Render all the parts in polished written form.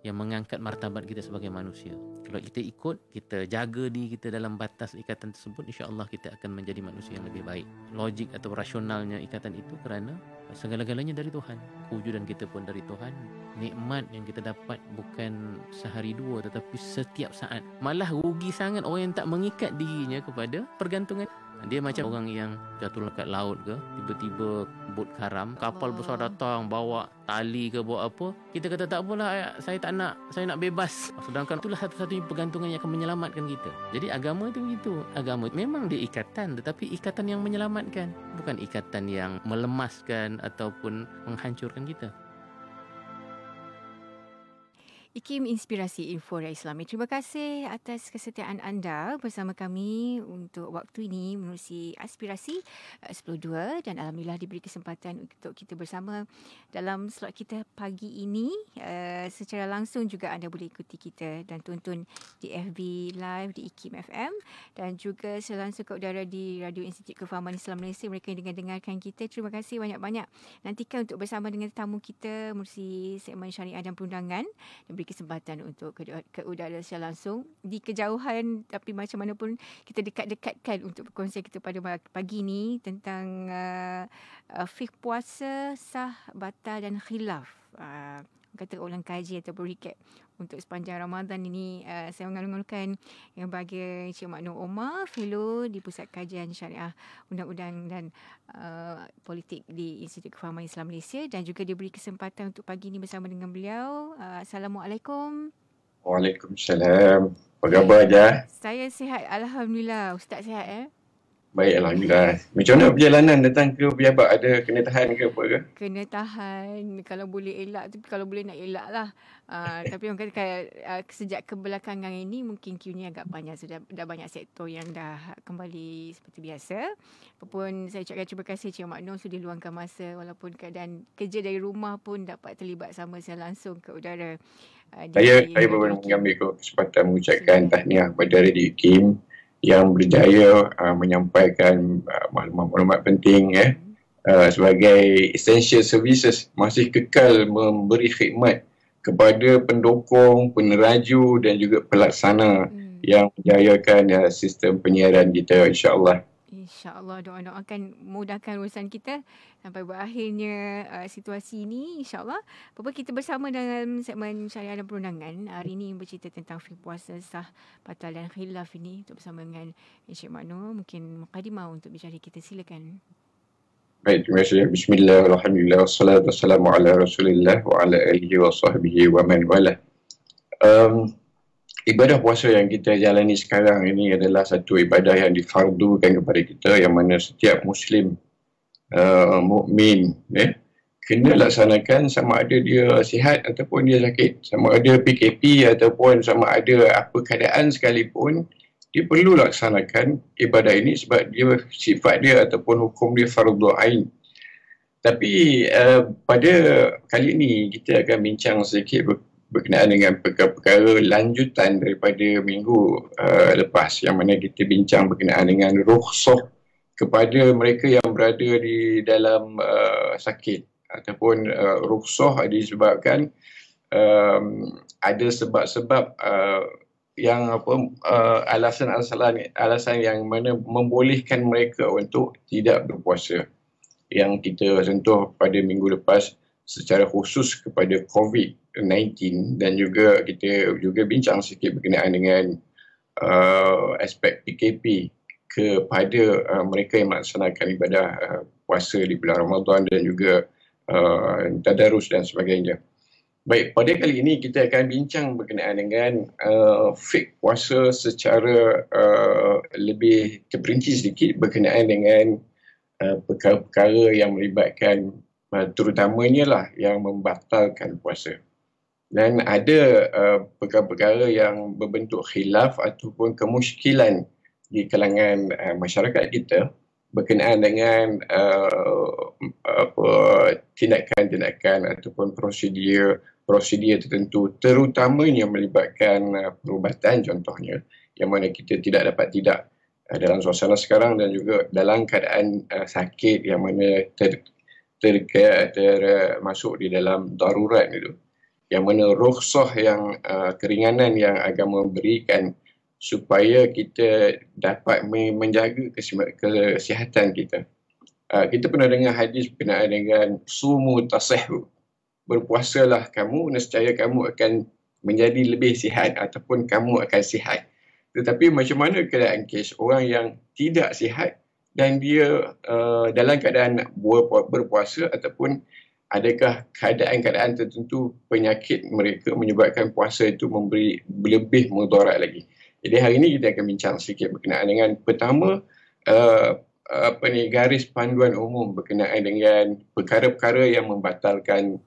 yang mengangkat martabat kita sebagai manusia. Kalau kita ikut, kita jaga diri kita dalam batas ikatan tersebut, insya-Allah kita akan menjadi manusia yang lebih baik. Logik atau rasionalnya ikatan itu kerana segala-galanya dari Tuhan. Kewujudan kita pun dari Tuhan. Nikmat yang kita dapat bukan sehari dua tetapi setiap saat. Malah rugi sangat orang yang tak mengikat dirinya kepada pergantungan. Dia macam orang yang jatuh dekat laut ke, tiba-tiba bot karam, kapal besar datang bawa tali ke bawa apa, kita kata tak apalah, saya tak nak, saya nak bebas. Sedangkan itulah satu-satunya pergantungan yang akan menyelamatkan kita. Jadi agama itu begitu. Agama memang dia ikatan, tetapi ikatan yang menyelamatkan, bukan ikatan yang melemaskan ataupun menghancurkan kita. IKIM Inspirasi Info Raya Islami. Terima kasih atas kesetiaan anda bersama kami untuk waktu ini menerusi aspirasi 10.2 dan alhamdulillah diberi kesempatan untuk kita bersama dalam slot kita pagi ini. Secara langsung juga anda boleh ikuti kita dan tonton di FB Live di IKIM FM dan juga secara langsung ke udara di Radio Institut Kefahaman Islam Malaysia. Mereka yang dengarkan kita, terima kasih banyak-banyak. Nantikan untuk bersama dengan tamu kita menerusi segmen syariah dan perundangan dan kesempatan untuk ke udara secara langsung di kejauhan, tapi macam mana pun kita dekat-dekatkan untuk berkongsi kita pada pagi ni tentang fiqh puasa sah, batal dan khilaf. Kata ulang kaji atau recap untuk sepanjang Ramadan ini. Saya mengalung-alungkan yang bagi Encik Mak Nur Omar, fellow di Pusat Kajian Syariah Undang-Undang dan Politik di Institut Kefahaman Islam Malaysia, dan juga diberi kesempatan untuk pagi ini bersama dengan beliau. Assalamualaikum. Waalaikumsalam. Apa khabar Jah? Saya sihat, alhamdulillah. Ustaz sihat Baik, alhamdulillah. Macam mana perjalanan datang ke pejabat? Ada kena tahan ke apa ke? Kena tahan. Kalau boleh elak, tapi kalau boleh nak elak lah. Tapi orang kata sejak kebelakangan ini mungkin queue-nya agak panjang. Sudah dah banyak sektor yang dah kembali seperti biasa. Apapun saya ucapkan terima kasih Cik Mak Nur sudah luangkan masa walaupun keadaan kerja dari rumah pun dapat terlibat sama saya langsung ke udara. Saya baru mengambil kesempatan mengucapkan tahniah kepada Radio IKIM yang berjaya menyampaikan maklumat-maklumat penting sebagai essential services, masih kekal memberi khidmat kepada pendukung, peneraju dan juga pelaksana yang menjayakan sistem penyiaran kita, insya-Allah. InsyaAllah, doa-doakan mudahkan urusan kita sampai berakhirnya situasi ini, insyaAllah. Apa kita bersama dalam segmen syariah dan perundangan hari ini bercerita tentang fiqh puasa sah, batal dan khilaf ini untuk bersama dengan Encik Mak Nur. Mungkin mukadimah untuk bicara kita, silakan. Baik, terima kasih. Bismillah, alhamdulillah, wassalatu wassalamu ala rasulillah wa ala alihi wa sahbihi wa man wala. Ibadah puasa yang kita jalani sekarang ini adalah satu ibadah yang difardukan kepada kita, yang mana setiap Muslim mukmin kena laksanakan sama ada dia sihat ataupun dia sakit, sama ada PKP ataupun sama ada apa keadaan sekalipun, dia perlu laksanakan ibadah ini sebab dia sifat dia ataupun hukum dia fardu ain. Tapi pada kali ini kita akan bincang sedikit berkenaan dengan perkara-perkara lanjutan daripada minggu lepas, yang mana kita bincang berkenaan dengan rukhsah kepada mereka yang berada di dalam sakit, ataupun rukhsah disebabkan ada sebab-sebab yang alasan yang mana membolehkan mereka untuk tidak berpuasa, yang kita sentuh pada minggu lepas secara khusus kepada COVID-19, dan juga kita juga bincang sedikit berkenaan dengan aspek PKP kepada mereka yang melaksanakan ibadah puasa di bulan Ramadan dan juga tadarus dan sebagainya. Baik, pada kali ini kita akan bincang berkenaan dengan fiqh puasa secara lebih terperinci sedikit berkenaan dengan perkara-perkara yang melibatkan terutamanya lah yang membatalkan puasa. Dan ada perkara-perkara yang berbentuk khilaf ataupun kemusykilan di kalangan masyarakat kita berkenaan dengan tindakan-tindakan ataupun prosedur tertentu, terutamanya melibatkan perubatan contohnya, yang mana kita tidak dapat tidak dalam suasana sekarang dan juga dalam keadaan sakit yang mana termasuk di dalam darurat itu. yang mana rukhsah yang keringanan yang agama berikan supaya kita dapat menjaga kesihatan kita. Kita pernah dengar hadis berkenaan dengan sumu tasihhu. Berpuasalah kamu, nescaya kamu akan menjadi lebih sihat ataupun kamu akan sihat. Tetapi macam mana keadaan kes orang yang tidak sihat dan dia dalam keadaan nak berpuasa ataupun adakah keadaan-keadaan tertentu penyakit mereka menyebabkan puasa itu memberi lebih mudarat lagi. Jadi hari ini kita akan bincang sedikit berkenaan dengan pertama garis panduan umum berkenaan dengan perkara-perkara yang membatalkan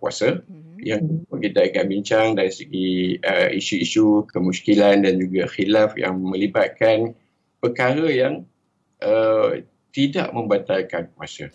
puasa. Yang kita akan bincang dari segi isu-isu kemusykilan dan juga khilaf yang melibatkan perkara yang tidak membatalkan puasa.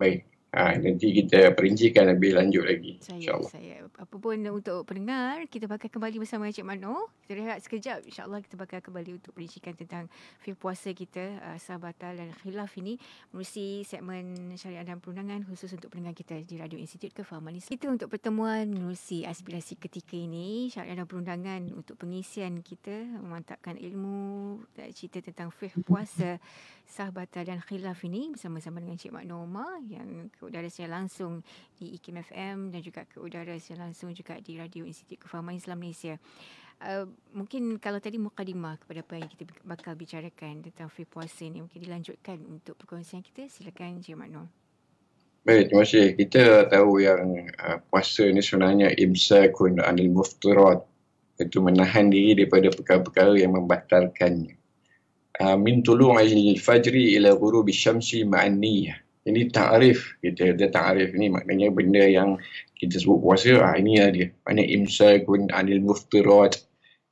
Baik. Nanti kita perincikan lebih lanjut lagi, insyaAllah. Apapun untuk pendengar, kita bakal kembali bersama Encik Mano. Kita rehat sekejap. InsyaAllah kita bakal kembali untuk perincikan tentang fiqh puasa kita, sah batal dan khilaf ini menerusi segmen syariah dan perundangan khusus untuk pendengar kita di Radio Institut Kefahaman Islam. Kita untuk pertemuan menerusi aspirasi ketika ini, syariah dan perundangan untuk pengisian kita, memantapkan ilmu, cerita tentang fiqh puasa, sah batal dan khilaf ini bersama-sama dengan Encik Mano Omar yang ke udara secara langsung di IKIM FM dan juga ke udara secara langsung juga di Radio Institut Kefahaman Islam Malaysia. Mungkin kalau tadi mukadimah kepada apa yang kita bakal bicarakan tentang fiqh puasa ni, mungkin dilanjutkan untuk perkongsian kita. Silakan Encik Mano. Baik, terima kasih. Kita tahu yang puasa ni sebenarnya imsakun anil muftirat, iaitu menahan diri daripada perkara-perkara yang membatalkannya. Min tulu'il fajri ila ghurubi syamsi ma'an niyyah. Ini ta'arif, kita ada ta'arif ni maknanya benda yang kita sebut puasa, ini lah dia. Maknanya imsakun anil muftirat,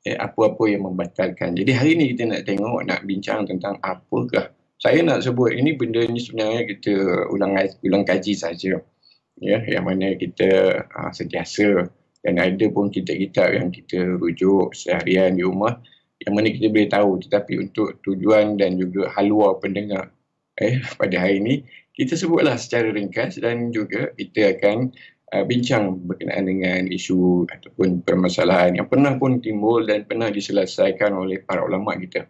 apa-apa yang membatalkan. Jadi hari ni kita nak tengok, nak bincang tentang apakah. Saya nak sebut ini benda ni sebenarnya kita ulang kaji saja. Ya, yang mana kita sentiasa dan ada pun kitab-kitab yang kita rujuk seharian di rumah yang mana kita boleh tahu, tetapi untuk tujuan dan juga haluan pendengar pada hari ini kita sebutlah secara ringkas dan juga kita akan bincang berkenaan dengan isu ataupun permasalahan yang pernah pun timbul dan pernah diselesaikan oleh para ulama kita.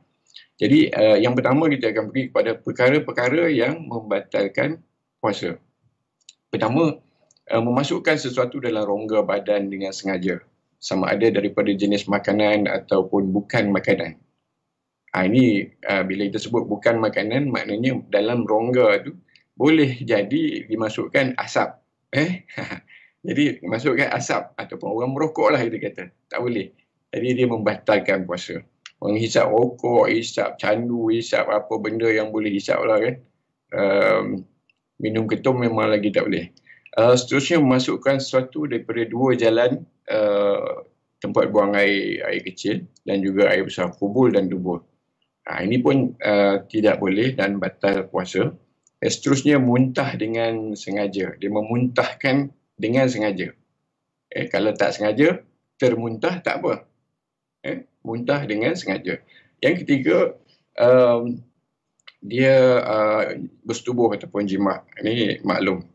Jadi yang pertama kita akan pergi kepada perkara-perkara yang membatalkan puasa. Pertama, memasukkan sesuatu dalam rongga badan dengan sengaja, sama ada daripada jenis makanan ataupun bukan makanan. Ini bila kita sebut bukan makanan, maknanya dalam rongga tu boleh jadi dimasukkan asap. Jadi dimasukkan asap ataupun orang merokok lah kita kata. Tak boleh. Jadi dia membatalkan puasa. Orang hisap rokok, hisap candu, hisap apa benda yang boleh hisap lah kan. Minum ketum memang lagi tak boleh. Seterusnya memasukkan sesuatu daripada dua jalan tempat buang air kecil dan juga air besar, kubul dan dubur. Ini pun tidak boleh dan batal puasa. Seterusnya muntah dengan sengaja. Dia memuntahkan dengan sengaja. Kalau tak sengaja, termuntah tak apa. Muntah dengan sengaja. Yang ketiga, dia bersetubuh ataupun jima'. Ini maklum.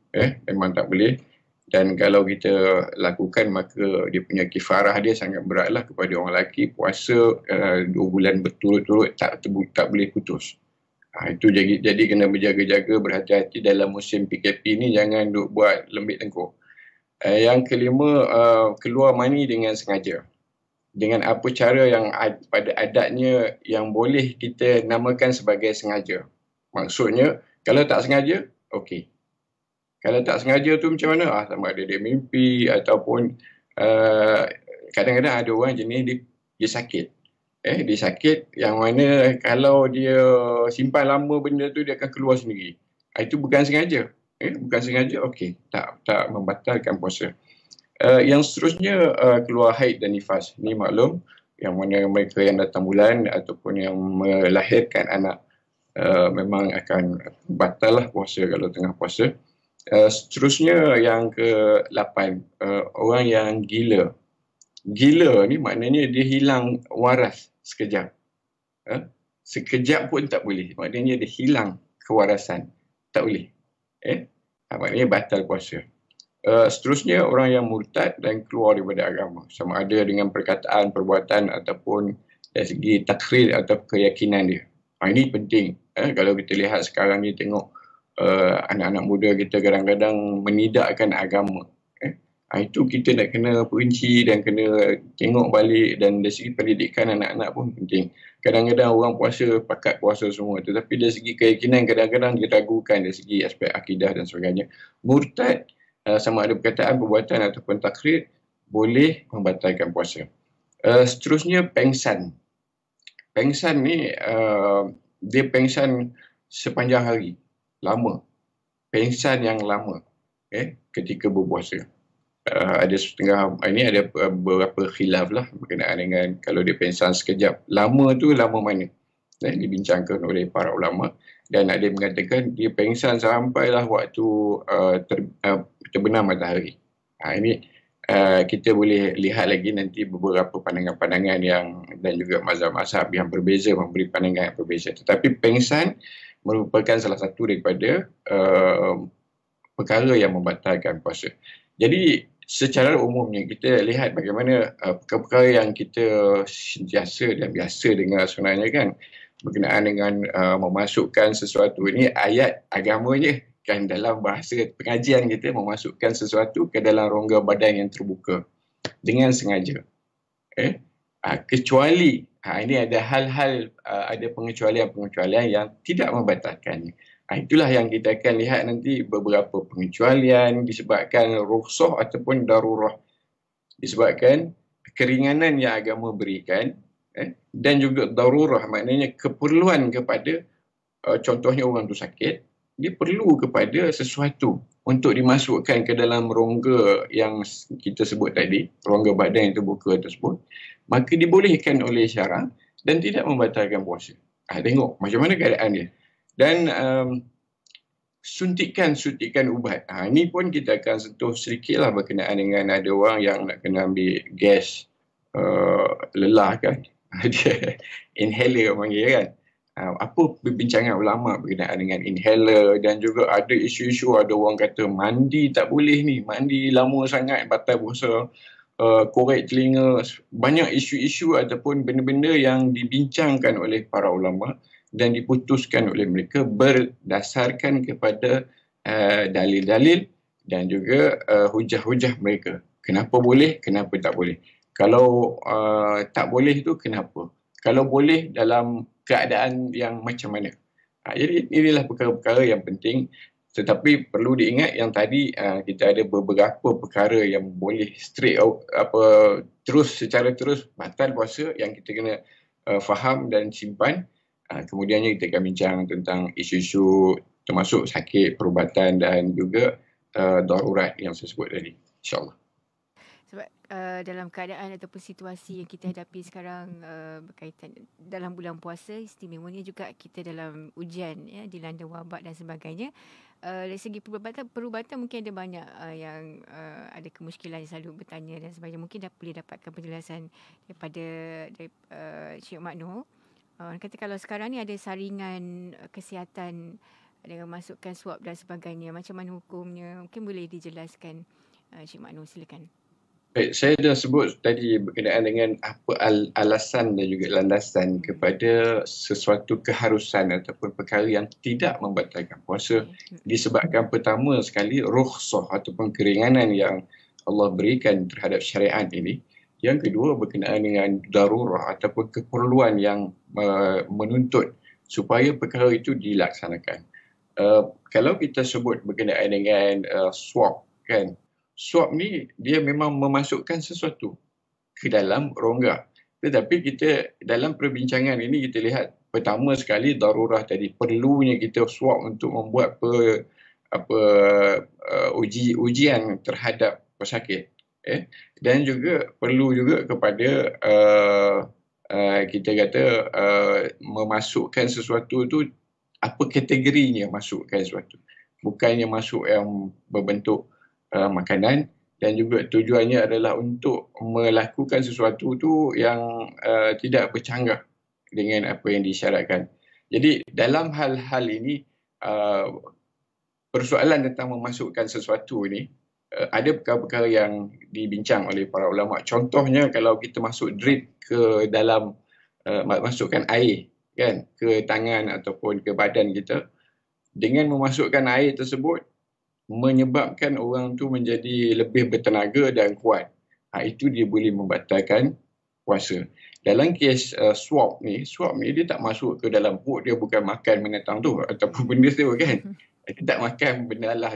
Memang tak boleh. Dan kalau kita lakukan, maka dia punya kifarah dia sangat beratlah kepada orang lelaki. Puasa 2 bulan berturut-turut tak boleh putus. Itu jadi kena berjaga-jaga, berhati-hati dalam musim PKP ni, jangan duk buat lembik tengkuk. Yang kelima, keluar mani dengan sengaja. Dengan apa cara yang pada adatnya yang boleh kita namakan sebagai sengaja. Maksudnya, kalau tak sengaja, okey. Kalau tak sengaja tu macam mana? Sama ada dia mimpi ataupun kadang-kadang ada orang jenis dia sakit. Dia sakit yang mana kalau dia simpan lama benda tu dia akan keluar sendiri. Itu bukan sengaja. Bukan sengaja, okey. Tak membatalkan puasa. Yang seterusnya keluar haid dan nifas. Ini maklum yang mana mereka yang datang bulan ataupun yang melahirkan anak memang akan batal lah puasa kalau tengah puasa. Seterusnya yang ke-8, orang yang gila. Gila ni maknanya dia hilang waras sekejap. Sekejap pun tak boleh. Maknanya dia hilang kewarasan. Tak boleh. Maknanya batal puasa. Seterusnya, orang yang murtad dan keluar daripada agama, sama ada dengan perkataan, perbuatan ataupun dari segi takrir atau keyakinan dia. Ini penting. Kalau kita lihat sekarang ni, tengok anak-anak muda kita kadang-kadang menidakkan agama. Itu kita nak kena perinci dan kena tengok balik, dan dari segi pendidikan anak-anak pun penting. Kadang-kadang orang puasa, pakat puasa semua, tetapi dari segi keyakinan kadang-kadang diragukan dari segi aspek akidah dan sebagainya. Murtad, sama ada perkataan, perbuatan ataupun takrir, boleh membatalkan puasa. Seterusnya, pengsan. Pengsan ni, dia pengsan sepanjang hari, lama. Pengsan yang lama ketika berpuasa. Ada setengah, ini ada beberapa khilaf lah berkenaan dengan kalau dia pengsan sekejap. Lama tu lama mana? Dibincangkan oleh para ulama, dan ada yang mengatakan dia pengsan sampailah waktu terbenam matahari. Ini kita boleh lihat lagi nanti beberapa pandangan-pandangan yang, dan juga mazhab-mazhab yang berbeza memberi pandangan yang berbeza. Tetapi pengsan merupakan salah satu daripada perkara yang membatalkan puasa. Jadi secara umumnya kita lihat bagaimana perkara yang kita sentiasa dan biasa dengar sebenarnya kan, berkenaan dengan memasukkan sesuatu ini, ayat agamanya kan, dalam bahasa pengajian kita, memasukkan sesuatu ke dalam rongga badan yang terbuka dengan sengaja. Kecuali ini ada hal-hal, ada pengecualian-pengecualian yang tidak membatalkannya. Itulah yang kita akan lihat nanti, beberapa pengecualian disebabkan rukhsah ataupun darurah, disebabkan keringanan yang agama berikan, dan juga darurah, maknanya keperluan kepada, contohnya orang tu sakit, dia perlu kepada sesuatu untuk dimasukkan ke dalam rongga yang kita sebut tadi, rongga badan yang terbuka tersebut, maka dibolehkan oleh syarak dan tidak membatalkan puasa. Tengok macam mana keadaan dia. Dan suntikan ubat. Ini pun kita akan sentuh sedikit lah berkenaan dengan ada orang yang nak kena ambil gas lelah kan. Dia inhaler panggil kan. Apa perbincangan ulama berkenaan dengan inhaler, dan juga ada isu-isu, ada orang kata mandi tak boleh ni, mandi lama sangat batal puasa, korek telinga, banyak isu-isu ataupun benda-benda yang dibincangkan oleh para ulama dan diputuskan oleh mereka berdasarkan kepada dalil-dalil dan juga hujah-hujah mereka. Kenapa boleh, kenapa tak boleh. Kalau tak boleh tu kenapa? Kalau boleh dalam keadaan yang macam mana? Jadi inilah perkara-perkara yang penting. Tetapi perlu diingat yang tadi kita ada beberapa perkara yang boleh secara terus batal puasa yang kita kena faham dan simpan. Kemudiannya kita akan bincang tentang isu-isu termasuk sakit, perubatan dan juga darurat yang saya sebut tadi. InsyaAllah. Sebab dalam keadaan ataupun situasi yang kita hadapi sekarang berkaitan dalam bulan puasa, istimewanya juga kita dalam ujian, dilanda wabak dan sebagainya. Dari segi perubatan mungkin ada banyak yang ada kemusykilan yang selalu bertanya dan sebagainya. Mungkin boleh dapatkan penjelasan daripada Cik Mak Noor. Kata kalau sekarang ni ada saringan kesihatan dengan masukkan swab dan sebagainya, macam mana hukumnya? Mungkin boleh dijelaskan, Cik Mak Noor, silakan. Baik, saya dah sebut tadi berkenaan dengan apa alasan dan juga landasan kepada sesuatu keharusan ataupun perkara yang tidak membatalkan puasa. Disebabkan pertama sekali rukhsah ataupun keringanan yang Allah berikan terhadap syariat ini. Yang kedua berkenaan dengan darurah ataupun keperluan yang menuntut supaya perkara itu dilaksanakan. Kalau kita sebut berkenaan dengan swab kan, swab ni dia memang memasukkan sesuatu ke dalam rongga. Tetapi kita dalam perbincangan ini kita lihat pertama sekali darurah tadi, perlunya kita swab untuk membuat ujian terhadap pesakit. Dan juga perlu juga kepada kita kata memasukkan sesuatu tu apa kategorinya masukkan sesuatu. Bukannya masuk yang berbentuk makanan, dan juga tujuannya adalah untuk melakukan sesuatu tu yang tidak bercanggah dengan apa yang disyaratkan. Jadi dalam hal-hal ini persoalan tentang memasukkan sesuatu ini ada perkara-perkara yang dibincang oleh para ulama. Contohnya kalau kita masuk drip ke dalam masukkan air kan ke tangan ataupun ke badan kita, dengan memasukkan air tersebut menyebabkan orang tu menjadi lebih bertenaga dan kuat. Itu dia boleh membatalkan puasa. Dalam kes swab ni dia tak masuk ke dalam perut dia, bukan makan menatang tu ataupun benda tu kan. Dia tak makan benda lah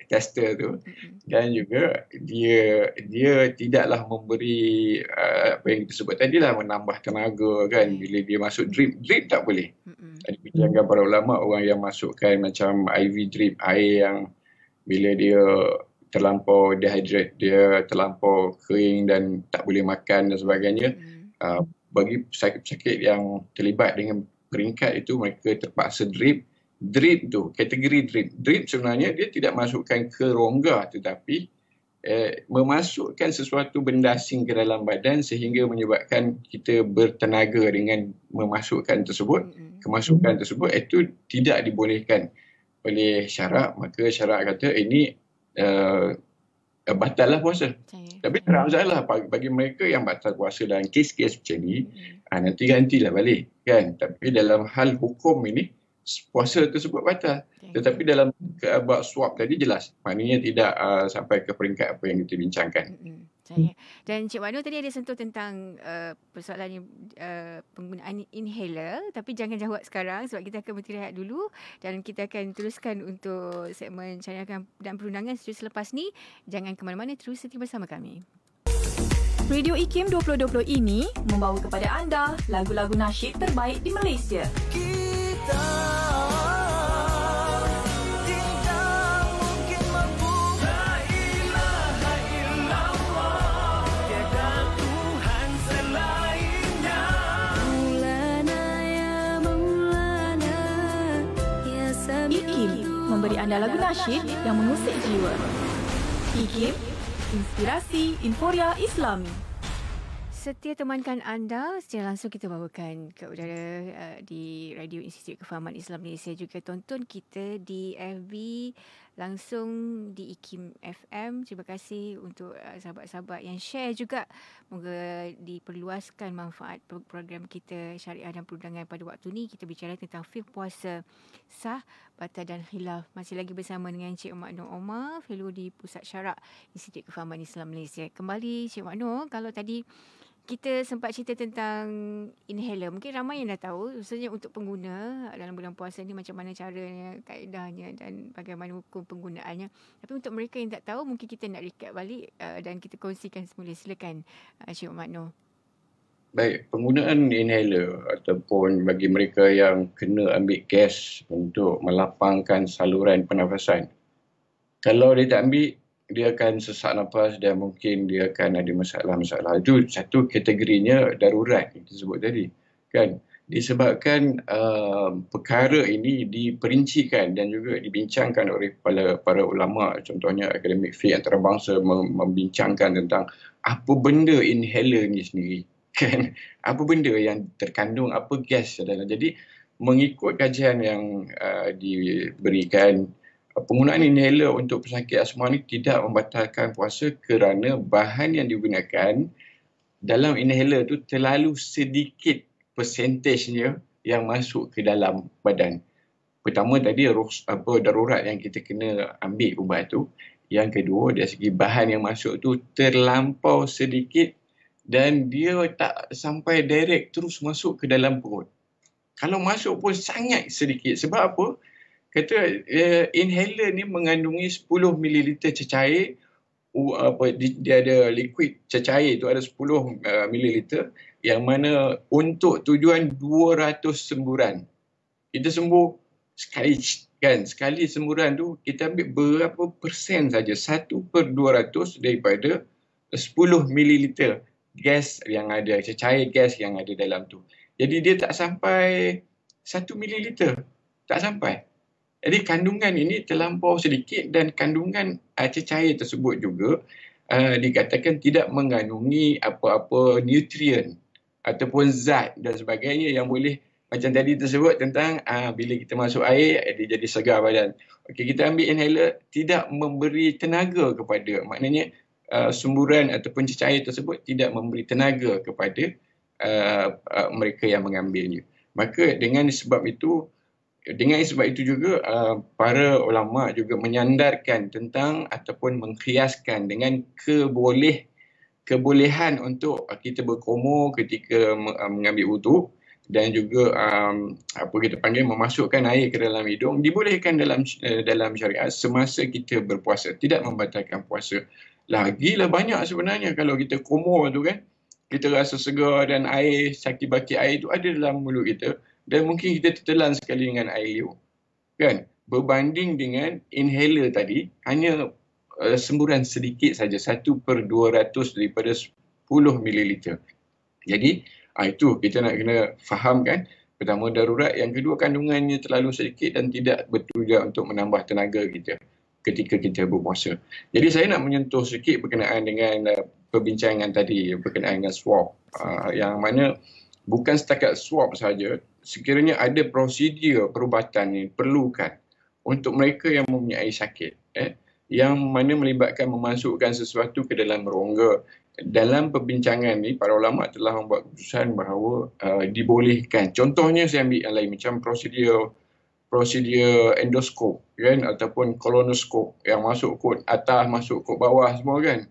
tester tu. Dan juga dia tidaklah memberi apa yang kita sebut tadi lah, menambah tenaga kan. Bila dia masuk drip tak boleh. Ada bincangkan para ulama, orang yang masukkan macam IV drip, air yang bila dia terlampau dehydrate, dia terlampau kering dan tak boleh makan dan sebagainya, bagi pesakit-pesakit yang terlibat dengan peringkat itu, mereka terpaksa drip tu, kategori drip sebenarnya dia tidak masukkan ke rongga, tetapi memasukkan sesuatu benda asing ke dalam badan sehingga menyebabkan kita bertenaga dengan memasukkan tersebut. Kemasukan tersebut itu tidak dibolehkan oleh syarak. Maka syarak kata ini batal lah puasa. Tapi teranglah bagi mereka yang batal puasa dalam kes-kes macam ni, nanti gantilah balik kan. Tapi dalam hal hukum ini, puasa tersebut batal. Tetapi dalam bab swab tadi jelas, maknanya tidak sampai ke peringkat apa yang kita bincangkan. Dan Cik Mano tadi ada sentuh tentang persoalan penggunaan inhaler, tapi jangan jawab sekarang sebab kita akan beristirahat dulu dan kita akan teruskan untuk segmen Cariakan dan Perundangan selepas ni. Jangan ke mana-mana, terus setia bersama kami. Radio IKIM 2020 ini membawa kepada anda lagu-lagu nasyid terbaik di Malaysia. Memberi anda lagu nasyid yang mengusik jiwa. IKIM, inspirasi Inforia Islami. Setia temankan anda, secara langsung kita bawakan ke udara di Radio Institut Kefahaman Islam Malaysia. Juga tonton kita di FB langsung di IKIM FM. Terima kasih untuk sahabat-sahabat yang share juga. Moga diperluaskan manfaat program kita Syariah dan Perundangan pada waktu ni. Kita bicara tentang fiqh puasa sah, batal dan khilaf. Masih lagi bersama dengan Cik Mak Nur Omar, fellow di Pusat Syarak Institut Kefahaman Islam Malaysia. Kembali Cik Mak Nur, kalau tadi kita sempat cerita tentang inhaler. Mungkin ramai yang dah tahu, khususnya untuk pengguna dalam bulan puasa ni macam mana caranya, kaedahnya dan bagaimana hukum penggunaannya. Tapi untuk mereka yang tak tahu, mungkin kita nak recap balik dan kita kongsikan semula. Silakan Cik Mak Nur. Baik, penggunaan inhaler ataupun bagi mereka yang kena ambil gas untuk melapangkan saluran pernafasan. Kalau dia tak ambil, dia akan sesak nafas dan mungkin dia akan ada masalah-masalah. Itu satu kategorinya darurat yang kita sebut tadi. Kan? Disebabkan perkara ini diperincikan dan juga dibincangkan oleh para ulama, contohnya akademik fiqh antarabangsa membincangkan tentang apa benda inhaler ni sendiri. Kan? Apa benda yang terkandung, apa gas dalam. Jadi mengikut kajian yang diberikan, penggunaan inhaler untuk pesakit asma ni tidak membatalkan puasa kerana bahan yang digunakan dalam inhaler tu terlalu sedikit persentasenya yang masuk ke dalam badan. Pertama tadi darurat yang kita kena ambil ubat tu. Yang kedua, dari segi bahan yang masuk tu terlampau sedikit dan dia tak sampai direct terus masuk ke dalam perut. Kalau masuk pun sangat sedikit. Sebab apa? Kata inhaler ni mengandungi 10 ml cecair. Dia ada liquid cecair tu ada 10 ml yang mana untuk tujuan 200 semburan. Kita sembuh sekali kan. Sekali semburan tu kita ambil berapa persen saja, 1/200 daripada 10 ml gas yang ada, cecair gas yang ada dalam tu. Jadi dia tak sampai 1 ml. Tak sampai. Jadi kandungan ini terlampau sedikit dan kandungan cecair tersebut juga dikatakan tidak mengandungi apa-apa nutrien ataupun zat dan sebagainya yang boleh macam tadi tersebut tentang bila kita masuk air, dia jadi segar badan. Okey, kita ambil inhaler, tidak memberi tenaga kepada, maknanya semburan ataupun cecair tersebut tidak memberi tenaga kepada mereka yang mengambilnya. Maka dengan sebab itu juga para ulama juga menyandarkan tentang ataupun mengkiaskan dengan kebolehan untuk kita berkumur ketika mengambil wudu, dan juga kita panggil memasukkan air ke dalam hidung dibolehkan dalam syariat semasa kita berpuasa, tidak membatalkan puasa. Lagilah banyak sebenarnya kalau kita kumur tu kan, kita rasa segar dan air, sakit-bakit air tu ada dalam mulut kita dan mungkin kita tertelan sekali dengan air liur kan, berbanding dengan inhaler tadi hanya semburan sedikit saja, 1/200 daripada 10 ml. Jadi itu kita nak kena faham kan. Pertama darurat, yang kedua kandungannya terlalu sedikit dan tidak bertujuan untuk menambah tenaga kita ketika kita berpuasa. Jadi saya nak menyentuh sedikit berkenaan dengan perbincangan tadi berkenaan dengan swab, yang mana bukan setakat swab saja, sekiranya ada prosedur perubatan yang diperlukan untuk mereka yang mempunyai sakit, yang mana melibatkan memasukkan sesuatu ke dalam rongga. Dalam perbincangan ni, para ulama telah membuat keputusan bahawa dibolehkan. Contohnya saya ambil yang lain, macam prosedur endoskop kan, ataupun kolonoskop yang masuk kot atas, masuk kot bawah semua kan.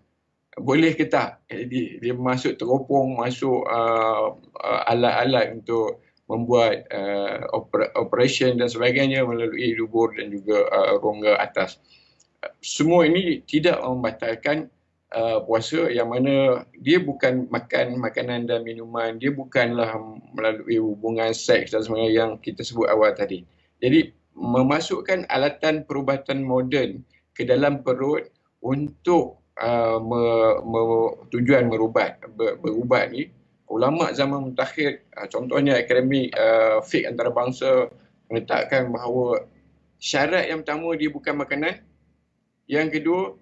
Boleh ke tak? Dia masuk teropong, masuk alat-alat untuk membuat operation dan sebagainya melalui dubur dan juga rongga atas. Semua ini tidak membatalkan puasa, yang mana dia bukan makan makanan dan minuman, dia bukanlah melalui hubungan seks dan sebagainya yang kita sebut awal tadi. Jadi memasukkan alatan perubatan moden ke dalam perut untuk tujuan berubat ni, ulama zaman mutakhir, contohnya Akademi Fiqh Antarabangsa menetapkan bahawa syarat yang pertama dia bukan makanan, yang kedua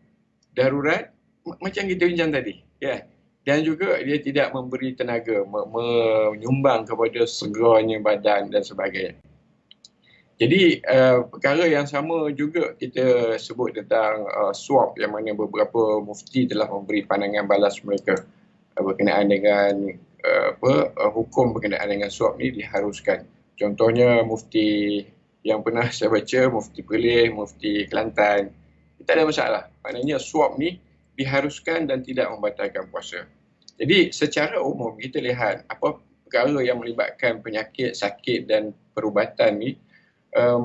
darurat, macam kita bincang tadi, ya. Dan juga dia tidak memberi tenaga, menyumbang kepada segarnya badan dan sebagainya. Jadi perkara yang sama juga kita sebut tentang swab, yang mana beberapa mufti telah memberi pandangan balas mereka berkenaan dengan hukum berkenaan dengan swab ni diharuskan. Contohnya mufti yang pernah saya baca, mufti Perlis, mufti Kelantan, tak ada masalah. Maknanya swab ni diharuskan dan tidak membatalkan puasa. Jadi secara umum kita lihat apa perkara yang melibatkan penyakit, sakit dan perubatan ni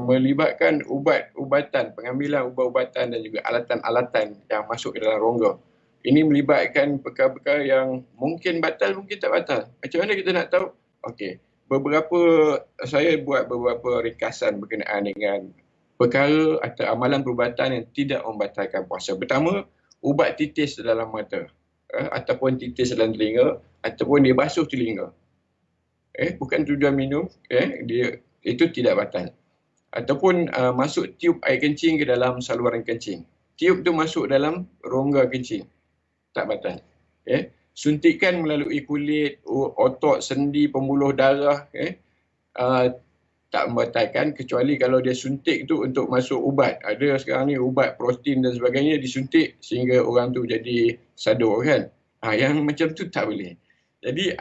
melibatkan ubat-ubatan, pengambilan ubat-ubatan dan juga alatan-alatan yang masuk ke dalam rongga. Ini melibatkan perkara-perkara yang mungkin batal, mungkin tak batal. Macam mana kita nak tahu? Okey, saya buat beberapa ringkasan berkenaan dengan perkara atau amalan perubatan yang tidak membatalkan puasa. Pertama, ubat titis dalam mata, ataupun titis dalam telinga, ataupun dia basuh telinga. Bukan tujuan minum, dia itu tidak batal. Ataupun masuk tiup air kencing ke dalam saluran kencing. Tiup tu masuk dalam rongga kencing, tak batal. Suntikan melalui kulit, otot, sendi, pembuluh darah, tak membatalkan, kecuali kalau dia suntik tu untuk masuk ubat. Ada sekarang ni ubat protein dan sebagainya disuntik sehingga orang tu jadi sadur kan. Yang macam tu tak boleh. Jadi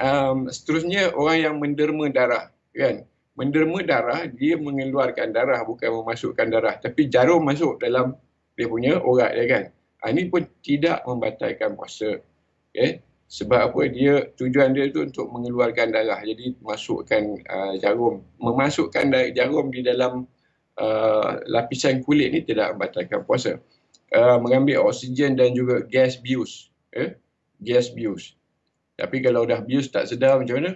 seterusnya orang yang menderma darah kan. Menderma darah, dia mengeluarkan darah, bukan memasukkan darah, tapi jarum masuk dalam dia punya urat dia kan. Ini pun tidak membatalkan puasa. Sebab apa? Tujuan dia tu untuk mengeluarkan darah. Jadi masukkan jarum, memasukkan jarum di dalam lapisan kulit ni tidak membatalkan puasa. Mengambil oksigen dan juga gas bius. Gas bius. Tapi kalau dah bius tak sedar macam mana?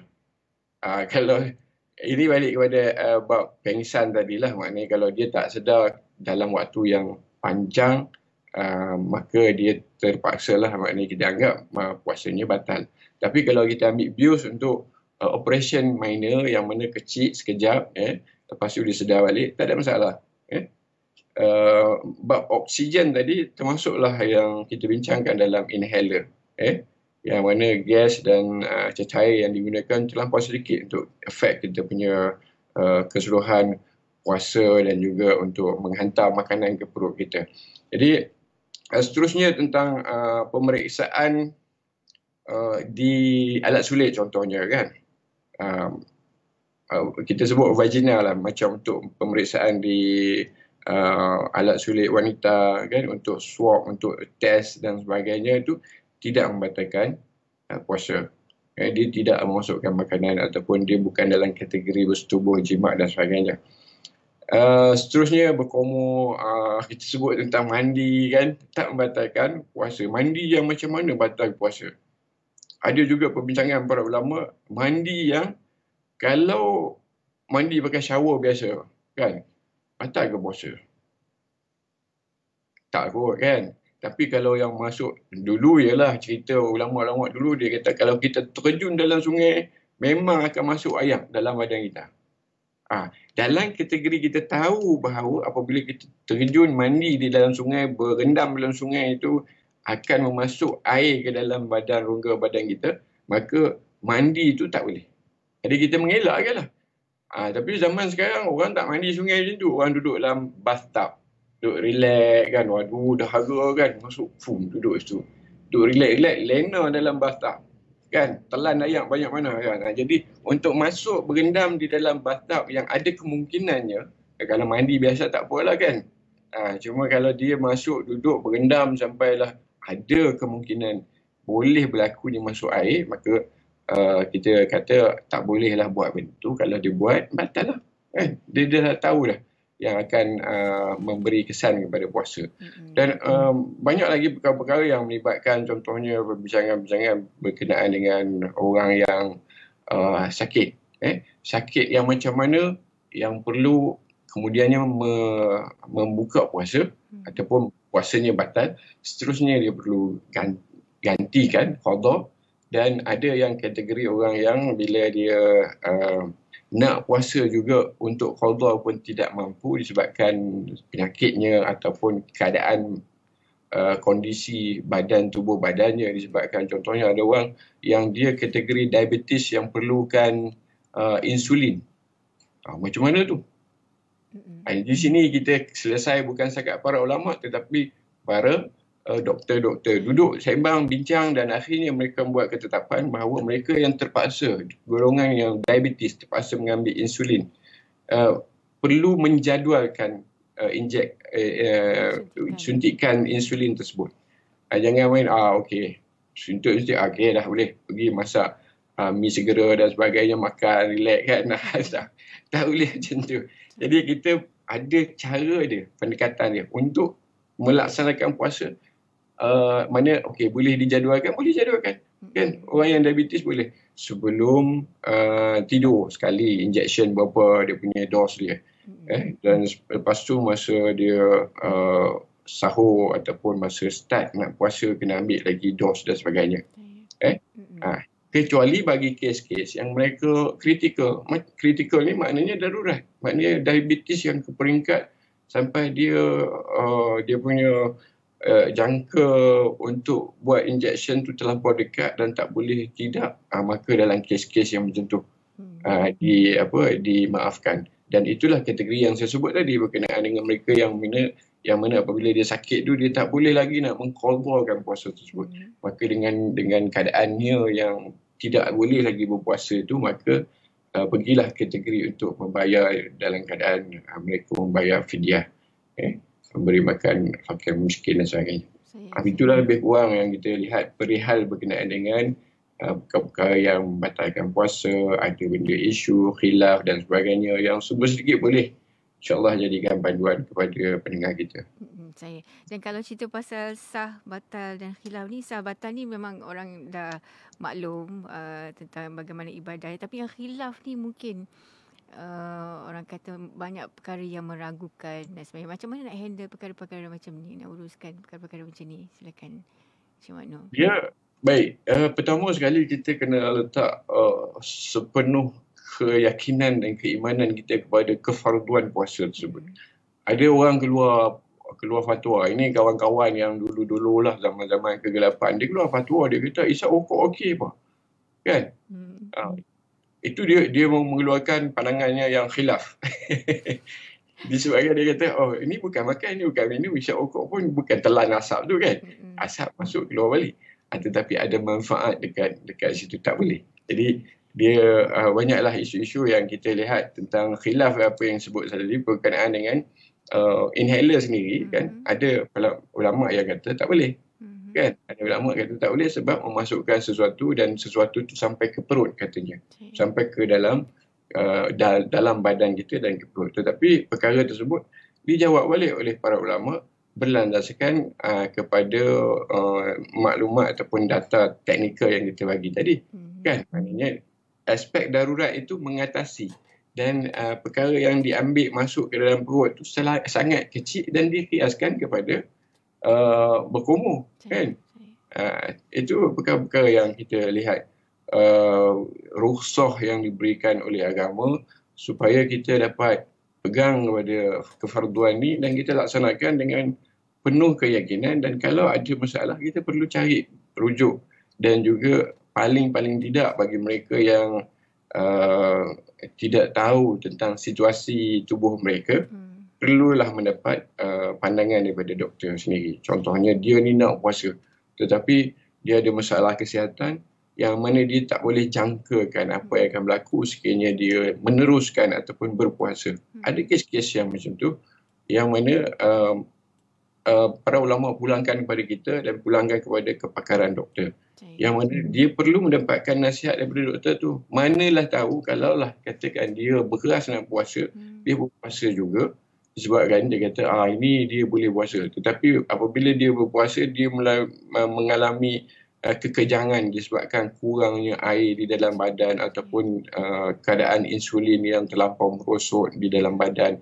Kalau ini balik kepada bab pengsan tadilah, maknanya kalau dia tak sedar dalam waktu yang panjang, maka dia terpaksa lah, maknanya kita anggap puasanya batal. Tapi kalau kita ambil bius untuk operation minor yang mana kecil sekejap, lepas tu dia sedar balik, tak ada masalah. Bab oksigen tadi termasuklah yang kita bincangkan dalam inhaler, yang mana gas dan cecair yang digunakan terlampau sedikit untuk efek kita punya keseluruhan puasa dan juga untuk menghantar makanan ke perut kita. Jadi seterusnya tentang pemeriksaan di alat sulit contohnya kan. Kita sebut vaginal lah, macam untuk pemeriksaan di alat sulit wanita kan, untuk swab, untuk test dan sebagainya, itu tidak membatalkan puasa. Dia tidak memasukkan makanan ataupun dia bukan dalam kategori bersetubuh, jimat dan sebagainya. Seterusnya berkomor, kita sebut tentang mandi kan, tak membatalkan puasa. Mandi yang macam mana batal puasa? Ada juga perbincangan para ulama, mandi yang kalau mandi pakai shower biasa kan, batal ke puasa? Tak kot kan. Tapi kalau yang masuk dulu ialah cerita ulama-ulama dulu, dia kata kalau kita terjun dalam sungai memang akan masuk air dalam badan kita. Dalam kategori kita tahu bahawa apabila kita terjun mandi di dalam sungai, berendam dalam sungai itu akan memasuk air ke dalam badan, rongga badan kita, maka mandi itu tak boleh. Jadi kita mengelak je lah. Tapi zaman sekarang orang tak mandi sungai macam tu. Orang duduk dalam bathtub. Duduk relax kan. Waduh, dahaga kan. Masuk, duduk situ. Duduk relax, lena dalam bathtub. Kan, telan air banyak mana kan. Jadi untuk masuk berendam di dalam bathtub yang ada kemungkinannya, kalau mandi biasa tak apalah kan. Cuma kalau dia masuk duduk berendam sampailah ada kemungkinan boleh berlaku dia masuk air, maka kita kata tak bolehlah buat benda tu. Kalau dia buat, batal lah. Dia dah tahu dah yang akan memberi kesan kepada puasa. Dan banyak lagi perkara-perkara yang melibatkan, contohnya perbincangan-perbincangan berkenaan dengan orang yang sakit. Sakit yang macam mana yang perlu kemudiannya membuka puasa ataupun puasanya batal. Seterusnya dia perlu gantikan qada. Dan ada yang kategori orang yang bila dia nak puasa juga untuk qada pun tidak mampu disebabkan penyakitnya ataupun keadaan kondisi tubuh badannya, disebabkan contohnya ada orang yang dia kategori diabetes yang perlukan insulin. Macam mana tu? Di sini kita selesai bukan setakat para ulama tetapi para doktor-doktor duduk sembang, bincang dan akhirnya mereka membuat ketetapan bahawa mereka yang terpaksa, golongan yang diabetes terpaksa mengambil insulin, perlu menjadualkan suntikan insulin tersebut. Jangan main, okey, suntik, okey dah boleh pergi masak mi segera dan sebagainya, makan, relax kan. Tak boleh macam tu. Jadi kita ada cara dia, pendekatan dia untuk melaksanakan puasa. Mana okey boleh dijadualkan, kan. Orang yang diabetes boleh sebelum tidur sekali injection berapa dia punya dos dia, dan lepas tu masa dia sahur ataupun masa start nak puasa kena ambil lagi dos dan sebagainya. Kecuali bagi kes-kes yang mereka kritikal ni maknanya darurat, maknanya diabetes yang ke peringkat sampai dia punya jangka untuk buat injection tu terlampau dekat dan tak boleh tidak, maka dalam kes-kes yang macam tu dimaafkan. Dan itulah kategori yang saya sebut tadi berkenaan dengan mereka yang mana apabila dia sakit tu dia tak boleh lagi nak mengqadhakan puasa tersebut. Maka dengan keadaannya yang tidak boleh lagi berpuasa tu, maka pergilah kategori untuk membayar dalam keadaan mereka membayar fidyah, memberi makan fakir miskin dan sebagainya. Itulah lebih kurang yang kita lihat perihal berkenaan dengan perkara yang membatalkan puasa, ada benda isu, khilaf dan sebagainya yang sedikit boleh insyaAllah jadikan panduan kepada pendengar kita. Dan kalau cerita pasal sah batal dan khilaf ni, sah batal ni memang orang dah maklum tentang bagaimana ibadah. Tapi yang khilaf ni mungkin orang kata banyak perkara yang meragukan dan sebagainya. Macam mana nak handle perkara-perkara macam ni, nak uruskan perkara-perkara macam ni? Silakan Cik Makno. Ya, baik. Pertama sekali kita kena letak sepenuh keyakinan dan keimanan kita kepada kefarduan puasa tersebut. Ada orang keluar fatwa. Ini kawan-kawan yang dulu-dulu lah, zaman-zaman kegelapan. Dia keluar fatwa, dia kata isap rokok okey apa. Kan? itu dia mengeluarkan pandangannya yang khilaf. Disebabkan dia kata, oh ini bukan makan, ini bukan minum, isap rokok pun bukan telan asap tu kan. Asap masuk keluar balik. Tetapi ada manfaat dekat situ, tak boleh. Jadi dia banyaklah isu-isu yang kita lihat tentang khilaf apa yang sebut tadi berkenaan dengan inhaler sendiri kan. Ada ulama yang kata tak boleh. Kan? Ada ulama kata tak boleh sebab memasukkan sesuatu dan sesuatu tu sampai ke perut katanya. Sampai ke dalam badan kita dan ke perut. Tetapi perkara tersebut dijawab balik oleh para ulama berlandaskan kepada maklumat ataupun data teknikal yang kita bagi tadi. Kan? Maknanya aspek darurat itu mengatasi dan perkara yang diambil masuk ke dalam perut itu sangat kecil dan dikiaskan kepada berkumuh. Kan? Itu perkara-perkara yang kita lihat rukhsah yang diberikan oleh agama supaya kita dapat pegang kepada kefarduan ni dan kita laksanakan dengan penuh keyakinan, dan kalau ada masalah kita perlu cari rujuk. Dan juga paling tidak bagi mereka yang tidak tahu tentang situasi tubuh mereka, perlulah mendapat pandangan daripada doktor sendiri. Contohnya dia ni nak puasa tetapi dia ada masalah kesihatan yang mana dia tak boleh jangkakan apa yang akan berlaku sekiranya dia meneruskan ataupun berpuasa. Ada kes-kes yang macam tu yang mana para ulama pulangkan kepada kita dan pulangkan kepada kepakaran doktor. Yang mana dia perlu mendapatkan nasihat daripada doktor tu. Manalah tahu kalaulah katakan dia beras nak puasa, dia berpuasa juga. Disebabkan dia kata, ini dia boleh puasa. Tetapi apabila dia berpuasa, dia mengalami kekejangan disebabkan kurangnya air di dalam badan ataupun keadaan insulin yang terlampau merosot di dalam badan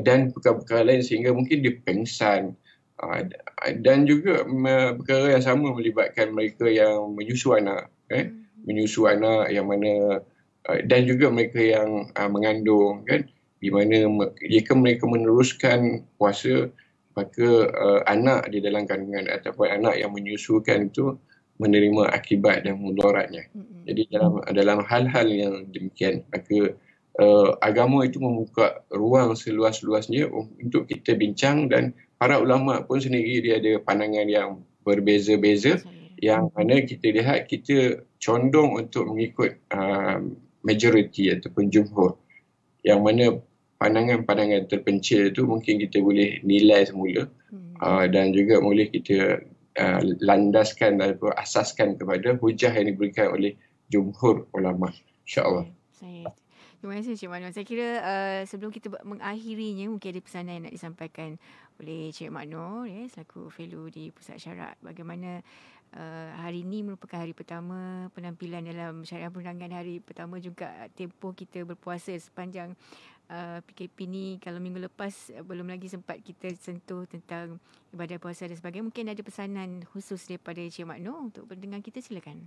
dan perkara-perkara lain sehingga mungkin dia pengsan. Dan juga perkara yang sama melibatkan mereka yang menyusu anak, menyusu anak yang mana dan juga mereka yang mengandung, kan, di mana jika mereka meneruskan puasa, maka anak di dalam kandungan ataupun anak yang menyusukan itu menerima akibat dan mudaratnya. Jadi dalam hal-hal yang demikian, maka agama itu membuka ruang seluas-luasnya untuk kita bincang, dan para ulama pun sendiri dia ada pandangan yang berbeza-beza yang mana kita lihat kita condong untuk mengikut majoriti ataupun jumhur, yang mana pandangan-pandangan terpencil itu mungkin kita boleh nilai semula dan juga boleh kita landaskan atau asaskan kepada hujah yang diberikan oleh jumhur ulama, insya-Allah. Terima kasih Cik Makno. Saya kira sebelum kita mengakhirinya, mungkin ada pesanan yang nak disampaikan oleh Cik Makno selaku fellow di Pusat Syarak. Bagaimana hari ini merupakan hari pertama penampilan dalam syariah perundangan, hari pertama juga tempoh kita berpuasa sepanjang PKP ni. Kalau minggu lepas belum lagi sempat kita sentuh tentang ibadah puasa dan sebagainya. Mungkin ada pesanan khusus daripada Cik Makno untuk pendengar kita, silakan.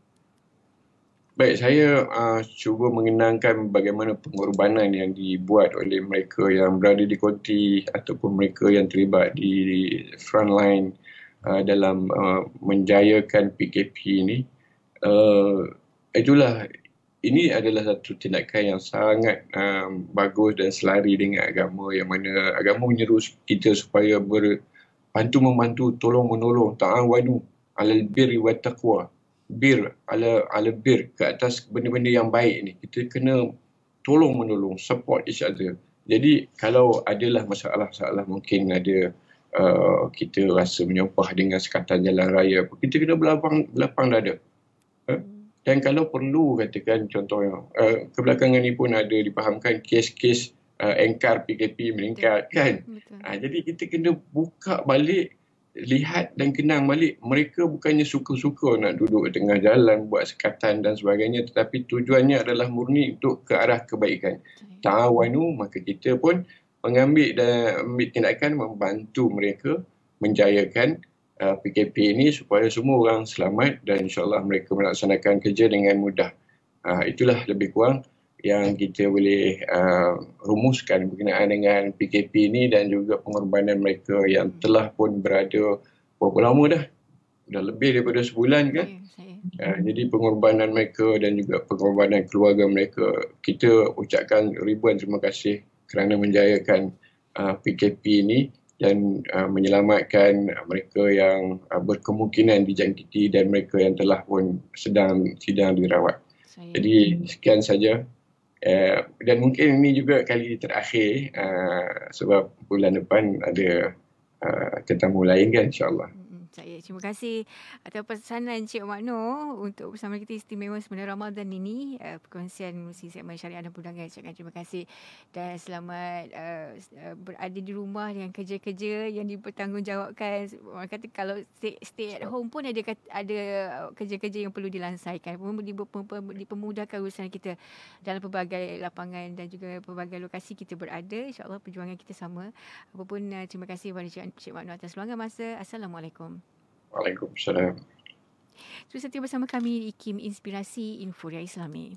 Baik, saya cuba mengenangkan bagaimana pengorbanan yang dibuat oleh mereka yang berada di konti ataupun mereka yang terlibat di front line dalam menjayakan PKP ini. Itulah, ini adalah satu tindakan yang sangat bagus dan selari dengan agama, yang mana agama menyeru kita supaya membantu, tolong menolong, ta'awanu 'alal birri wat taqwa. Bir ala bir, ke atas benda-benda yang baik ni kita kena tolong menolong, support each other. Jadi kalau adalah masalah-masalah, mungkin ada kita rasa menyompah dengan sekatan jalan raya, kita kena belapang dada. Dan kalau perlu, katakan contohnya kebelakangan ni pun ada dipahamkan kes-kes engkar PKP meningkat, kan. Jadi kita kena buka balik, lihat dan kenang balik, mereka bukannya suka-suka nak duduk tengah jalan buat sekatan dan sebagainya, tetapi tujuannya adalah murni untuk ke arah kebaikan. Ta'awanu, maka kita pun ambil tindakan membantu mereka menjayakan PKP ini supaya semua orang selamat dan insyaAllah mereka melaksanakan kerja dengan mudah. Itulah lebih kurang yang kita boleh rumuskan berkenaan dengan PKP ini dan juga pengorbanan mereka yang telah pun berada berapa lama dah dah lebih daripada sebulan kan. Saya. Jadi pengorbanan mereka dan juga pengorbanan keluarga mereka, kita ucapkan ribuan terima kasih kerana menjayakan PKP ini dan menyelamatkan mereka yang berkemungkinan dijangkiti dan mereka yang telah pun sedang dirawat. Jadi sekian saja. Dan mungkin ini juga kali terakhir sebab bulan depan ada tetamu lain kan, insyaAllah. Saya terima kasih atas pesanan Cik Makno untuk bersama kita istimewa sebenarnya Ramadan ini, perkongsian melalui segmen Syariah dan Perundangan. Ucapkan terima kasih dan selamat berada di rumah dengan kerja-kerja yang dipertanggungjawabkan. Orang kata kalau stay at home pun ada kerja-kerja yang perlu dilansaikan, dipermudahkan urusan kita dalam pelbagai lapangan dan juga pelbagai lokasi kita berada. InsyaAllah perjuangan kita sama. Apapun, terima kasih kepada Cik Makno atas luangkan masa. Assalamualaikum. Waalaikumsalam. Terus setia bersama kami di IKIM Inspirasi Inforia Islami.